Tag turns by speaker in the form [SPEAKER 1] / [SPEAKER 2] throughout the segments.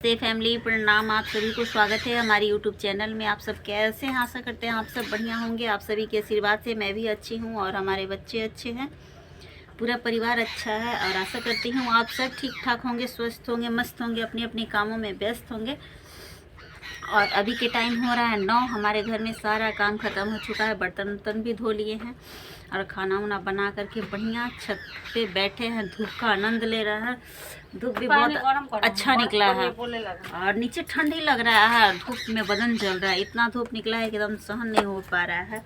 [SPEAKER 1] Family प्रणाम। आप सभी को स्वागत है हमारे यूट्यूब चैनल में। आप सब कैसे हैं? आशा करते हैं आप सब बढ़िया होंगे। आप सभी के आशीर्वाद से मैं भी अच्छी हूं और हमारे बच्चे अच्छे हैं, पूरा परिवार अच्छा है और आशा करती हूं आप सब ठीक ठाक होंगे, स्वस्थ होंगे, मस्त होंगे, अपने अपने कामों में व्यस्त होंगे। और अभी के टाइम हो रहा है 9। हमारे घर में सारा काम खत्म हो चुका है, बर्तन वर्तन भी धो लिए हैं और खाना वाना बना करके बढ़िया छत पे बैठे हैं, धूप का आनंद ले रहा है। धूप भी बहुत अच्छा निकला है और नीचे ठंडी लग रहा है, धूप में बदन जल रहा है, इतना धूप निकला है कि एकदम सहन नहीं हो पा रहा है।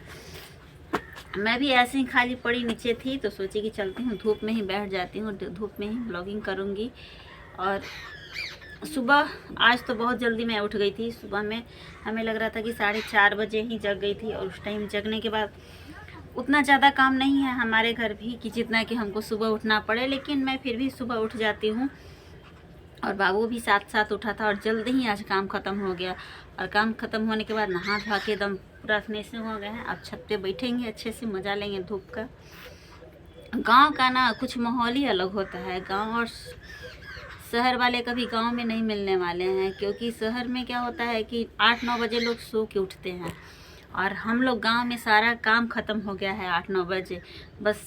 [SPEAKER 1] मैं भी ऐसे ही खाली पड़ी नीचे थी तो सोची कि चलती हूँ, धूप में ही बैठ जाती हूँ, धूप में ही ब्लॉगिंग करूँगी। और सुबह आज तो बहुत जल्दी मैं उठ गई थी। सुबह में हमें लग रहा था कि 4:30 बजे ही जग गई थी और उस टाइम जगने के बाद उतना ज़्यादा काम नहीं है हमारे घर भी कि जितना कि हमको सुबह उठना पड़े, लेकिन मैं फिर भी सुबह उठ जाती हूँ। और बाबू भी साथ साथ उठा था और जल्दी ही आज काम ख़त्म हो गया। और काम ख़त्म होने के बाद नहा धोा के एकदम पूरा फिनिशिंग हो गए हैं। अब छत पे बैठेंगे, अच्छे से मज़ा लेंगे धूप का। गांव का ना कुछ माहौल ही अलग होता है। गांव और शहर वाले कभी गांव में नहीं मिलने वाले हैं, क्योंकि शहर में क्या होता है कि 8-9 बजे लोग सो के उठते हैं और हम लोग गांव में सारा काम ख़त्म हो गया है 8-9 बजे। बस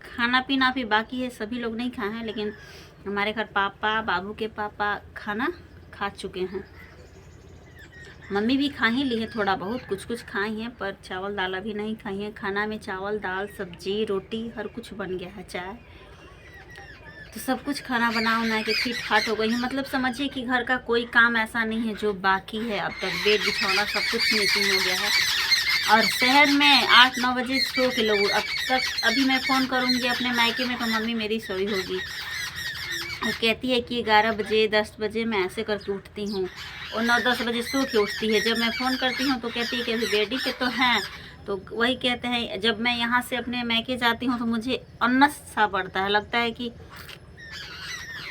[SPEAKER 1] खाना पीना भी बाकी है, सभी लोग नहीं खाए हैं, लेकिन हमारे घर पापा, बाबू के पापा खाना खा चुके हैं। मम्मी भी खा ही ली है, थोड़ा बहुत कुछ कुछ खाई हैं, पर चावल दाल अभी नहीं खाई हैं। खाना में चावल दाल सब्जी रोटी हर कुछ बन गया है, चाय, तो सब कुछ खाना बना के फिट फाट हो गई है। मतलब समझिए कि घर का कोई काम ऐसा नहीं है जो बाकी है। अब तक बेड बिछौना सब कुछ फिनिशिंग हो गया है। और शहर में 8-9 बजे सो के लोग अभी मैं फ़ोन करूँगी अपने मायके में तो मम्मी मेरी सोई होगी। वो कहती है कि 11 बजे 10 बजे मैं ऐसे करके उठती हूँ और 9-10 बजे सो के उठती है। जब मैं फ़ोन करती हूँ तो कहती है कि अभी बेडी पे तो हैं। तो वही कहते हैं, जब मैं यहाँ से अपने मायके जाती हूँ तो मुझे अनस सा पड़ता है, लगता है कि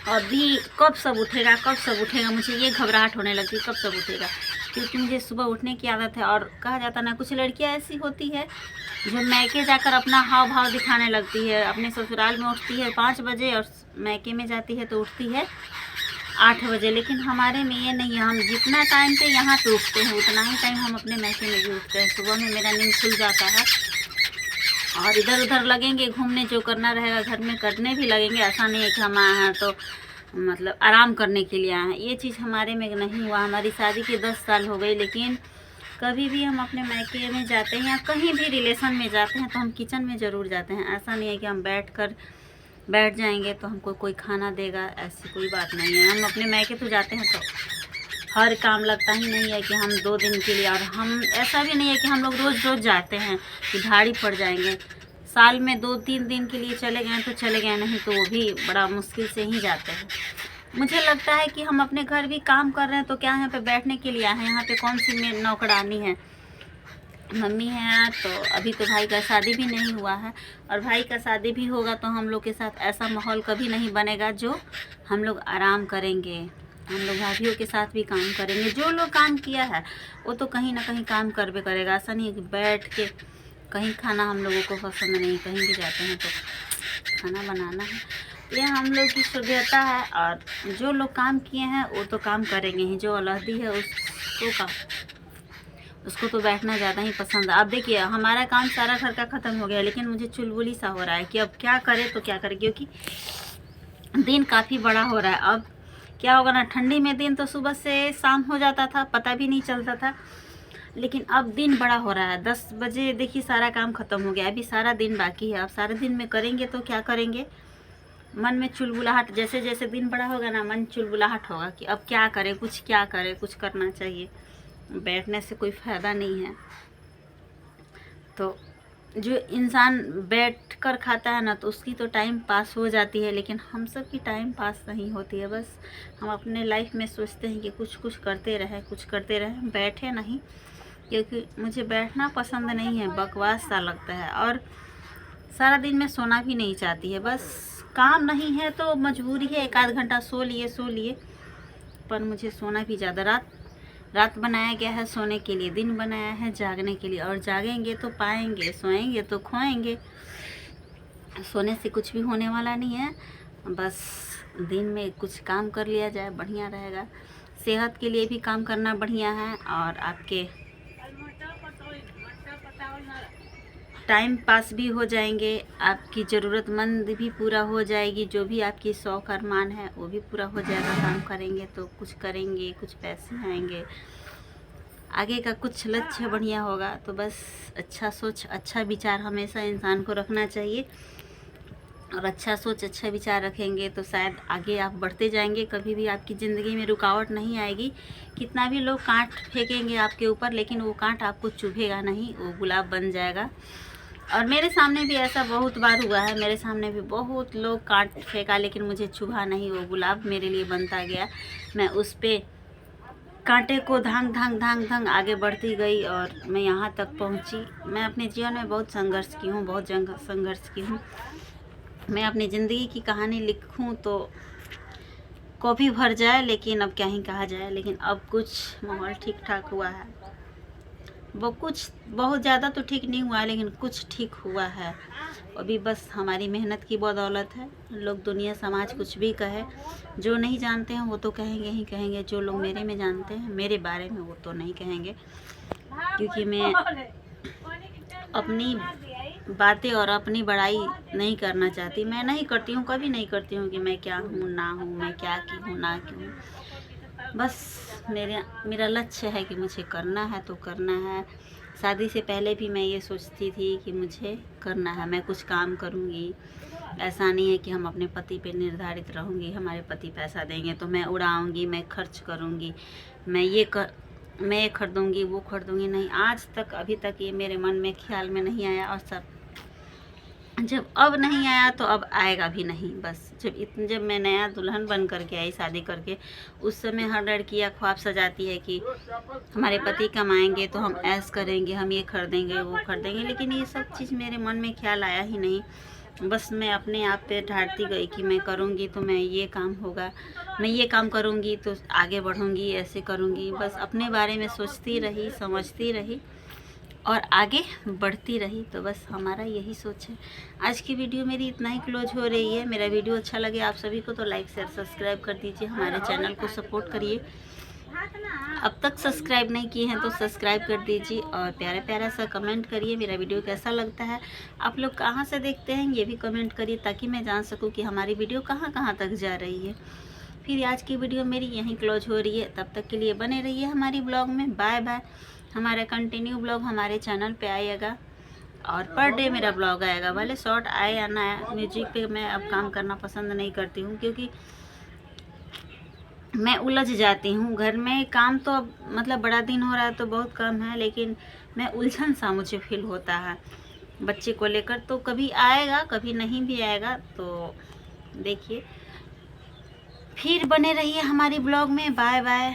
[SPEAKER 1] अभी कब सब उठेगा, मुझे ये घबराहट होने लगती है कब सब उठेगा, क्योंकि मुझे सुबह उठने की आदत है। और कहा जाता ना, कुछ लड़कियां ऐसी होती है जो मैके जाकर अपना हाव भाव दिखाने लगती है। अपने ससुराल में उठती है 5 बजे और मैके में जाती है तो उठती है 8 बजे। लेकिन हमारे में ये नहीं है, हम जितना टाइम पे यहाँ पे उठते हैं उतना ही टाइम हम अपने मैके में भी उठते हैं। सुबह में मेरा नींद खुल जाता है और इधर उधर लगेंगे घूमने, जो करना रहेगा घर में करने भी लगेंगे। ऐसा नहीं है कि हम आए हैं तो मतलब आराम करने के लिए आए हैं, ये चीज़ हमारे में नहीं हुआ। हमारी शादी के 10 साल हो गई, लेकिन कभी भी हम अपने मायके में जाते हैं या कहीं भी रिलेशन में जाते हैं तो हम किचन में ज़रूर जाते हैं। ऐसा नहीं है कि हम बैठ जाएंगे तो हमको कोई खाना देगा, ऐसी कोई बात नहीं है। हम अपने मायके तो जाते हैं तो हर काम लगता ही नहीं है कि हम 2 दिन के लिए, और हम ऐसा भी नहीं है कि हम लोग रोज़ रोज़ जाते हैं कि भारी पड़ जाएंगे। साल में 2-3 दिन के लिए चले गए तो चले गए, नहीं तो वो भी बड़ा मुश्किल से ही जाते हैं। मुझे लगता है कि हम अपने घर भी काम कर रहे हैं तो क्या यहाँ पे बैठने के लिए आए हैं? यहाँ पे कौन सी में नौकरानी है? मम्मी है। तो अभी तो भाई का शादी भी नहीं हुआ है, और भाई का शादी भी होगा तो हम लोग के साथ ऐसा माहौल कभी नहीं बनेगा जो हम लोग आराम करेंगे। हम लोग भाभीयों के साथ भी काम करेंगे। जो लोग काम किया है वो तो कहीं ना कहीं काम करबे करेगा। ऐसा नहीं है कि बैठ के कहीं खाना हम लोगों को पसंद नहीं, कहीं भी जाते हैं तो खाना बनाना है, ये हम लोग की सभ्यता है। और जो लोग काम किए हैं वो तो काम करेंगे ही, जो अलहदी है उसको तो बैठना ज़्यादा ही पसंद है। अब देखिए हमारा काम सारा घर का ख़त्म हो गया, लेकिन मुझे चुलबुली सा हो रहा है कि अब क्या करें तो क्या करें, क्योंकि दिन काफ़ी बड़ा हो रहा है। अब क्या होगा ना, ठंडी में दिन तो सुबह से शाम हो जाता था, पता भी नहीं चलता था, लेकिन अब दिन बड़ा हो रहा है। 10 बजे देखिए सारा काम ख़त्म हो गया, अभी सारा दिन बाकी है। अब सारे दिन में करेंगे तो क्या करेंगे, मन में चुलबुलाहट, जैसे जैसे दिन बड़ा होगा ना मन चुलबुलाहट होगा कि अब क्या करें, कुछ करना चाहिए, बैठने से कोई फ़ायदा नहीं है। तो जो इंसान बैठ कर खाता है ना तो उसकी तो टाइम पास हो जाती है, लेकिन हम सब की टाइम पास नहीं होती है। बस हम अपने लाइफ में सोचते हैं कि कुछ करते रहें, बैठे नहीं, क्योंकि मुझे बैठना पसंद नहीं है, बकवास सा लगता है। और सारा दिन मैं सोना भी नहीं चाहती है, बस काम नहीं है तो मजबूरी है, 1-8 घंटा सो लिए, पर मुझे सोना भी ज़्यादा। रात बनाया गया है सोने के लिए, दिन बनाया है जागने के लिए, और जागेंगे तो पाएंगे, सोएंगे तो खोएंगे। सोने से कुछ भी होने वाला नहीं है, बस दिन में कुछ काम कर लिया जाए, बढ़िया रहेगा। सेहत के लिए भी काम करना बढ़िया है और आपके टाइम पास भी हो जाएंगे, आपकी ज़रूरतमंद भी पूरा हो जाएगी, जो भी आपकी शौक़ अरमान है वो भी पूरा हो जाएगा। काम करेंगे तो कुछ करेंगे, कुछ पैसे आएंगे, आगे का कुछ लक्ष्य बढ़िया होगा। तो बस अच्छा सोच, अच्छा विचार हमेशा इंसान को रखना चाहिए, और अच्छा सोच, अच्छा विचार रखेंगे तो शायद आगे आप बढ़ते जाएंगे, कभी भी आपकी ज़िंदगी में रुकावट नहीं आएगी। कितना भी लोग कांट फेंकेंगे आपके ऊपर, लेकिन वो कांट आपको चुभेगा नहीं, वो गुलाब बन जाएगा। और मेरे सामने भी ऐसा बहुत बार हुआ है, मेरे सामने भी बहुत लोग कांट फेंका, लेकिन मुझे चुभा नहीं, वो गुलाब मेरे लिए बनता गया। मैं उस पर कांटे को धांग धांग धांग धांग आगे बढ़ती गई और मैं यहाँ तक पहुँची। मैं अपने जीवन में बहुत संघर्ष की हूँ, बहुत संघर्ष की हूँ। मैं अपनी ज़िंदगी की कहानी लिखूं तो कॉपी भर जाए, लेकिन अब क्या ही कहा जाए। लेकिन अब कुछ माहौल ठीक ठाक हुआ है, वो कुछ बहुत ज़्यादा तो ठीक नहीं हुआ है, लेकिन कुछ ठीक हुआ है। अभी बस हमारी मेहनत की बदौलत है। लोग, दुनिया, समाज कुछ भी कहे, जो नहीं जानते हैं वो तो कहेंगे ही कहेंगे। जो लोग मेरे में जानते हैं, मेरे बारे में, वो तो नहीं कहेंगे, क्योंकि मैं अपनी बातें और अपनी बड़ाई नहीं करना चाहती। मैं नहीं करती हूँ, कभी नहीं करती हूँ कि मैं क्या हूँ ना हूँ, मैं क्या की हूँ ना की हूँ। बस मेरा लक्ष्य है कि मुझे करना है तो करना है। शादी से पहले भी मैं ये सोचती थी कि मुझे करना है, मैं कुछ काम करूँगी। ऐसा नहीं है कि हम अपने पति पे निर्धारित रहूँगी, हमारे पति पैसा देंगे तो मैं उड़ाऊँगी, मैं खर्च करूँगी, मैं खरीदूँगी, वो खरीदूँगी। नहीं, आज तक, अभी तक ये मेरे मन में ख्याल में नहीं आया, और सब जब अब नहीं आया तो अब आएगा भी नहीं। बस जब मैं नया दुल्हन बन करके आई शादी करके, उस समय हर लड़की यह ख्वाब सजाती है कि हमारे पति कमाएंगे तो हम ऐश करेंगे, हम ये खरीदेंगे, वो खरीदेंगे। लेकिन ये सब चीज़ मेरे मन में ख्याल आया ही नहीं। बस मैं अपने आप पे ढालती गई कि मैं करूँगी तो मैं ये काम होगा, मैं ये काम करूँगी तो आगे बढ़ूँगी, ऐसे करूँगी। बस अपने बारे में सोचती रही, समझती रही और आगे बढ़ती रही। तो बस हमारा यही सोच है। आज की वीडियो मेरी इतना ही क्लोज हो रही है। मेरा वीडियो अच्छा लगे आप सभी को तो लाइक शेयर सब्सक्राइब कर दीजिए, हमारे चैनल को सपोर्ट करिए। अब तक सब्सक्राइब नहीं किए हैं तो सब्सक्राइब कर दीजिए, और प्यारा प्यारा सा कमेंट करिए मेरा वीडियो कैसा लगता है। आप लोग कहाँ से देखते हैं ये भी कमेंट करिए, ताकि मैं जान सकूँ कि हमारी वीडियो कहाँ कहाँ तक जा रही है। फिर आज की वीडियो मेरी यहीं क्लोज हो रही है। तब तक के लिए बने रहिए हमारी ब्लॉग में। Bye bye. हमारा कंटिन्यू ब्लॉग हमारे चैनल पे आएगा, और पर डे मेरा ब्लॉग आएगा। भले शॉर्ट आए या ना आए, म्यूजिक पे मैं अब काम करना पसंद नहीं करती हूँ, क्योंकि मैं उलझ जाती हूँ। घर में काम तो अब मतलब बड़ा दिन हो रहा है तो बहुत कम है, लेकिन मैं उलझन सा मुझे फील होता है बच्चे को लेकर। तो कभी आएगा, कभी नहीं भी आएगा। तो देखिए, फिर बने रहिए हमारी ब्लॉग में। Bye bye.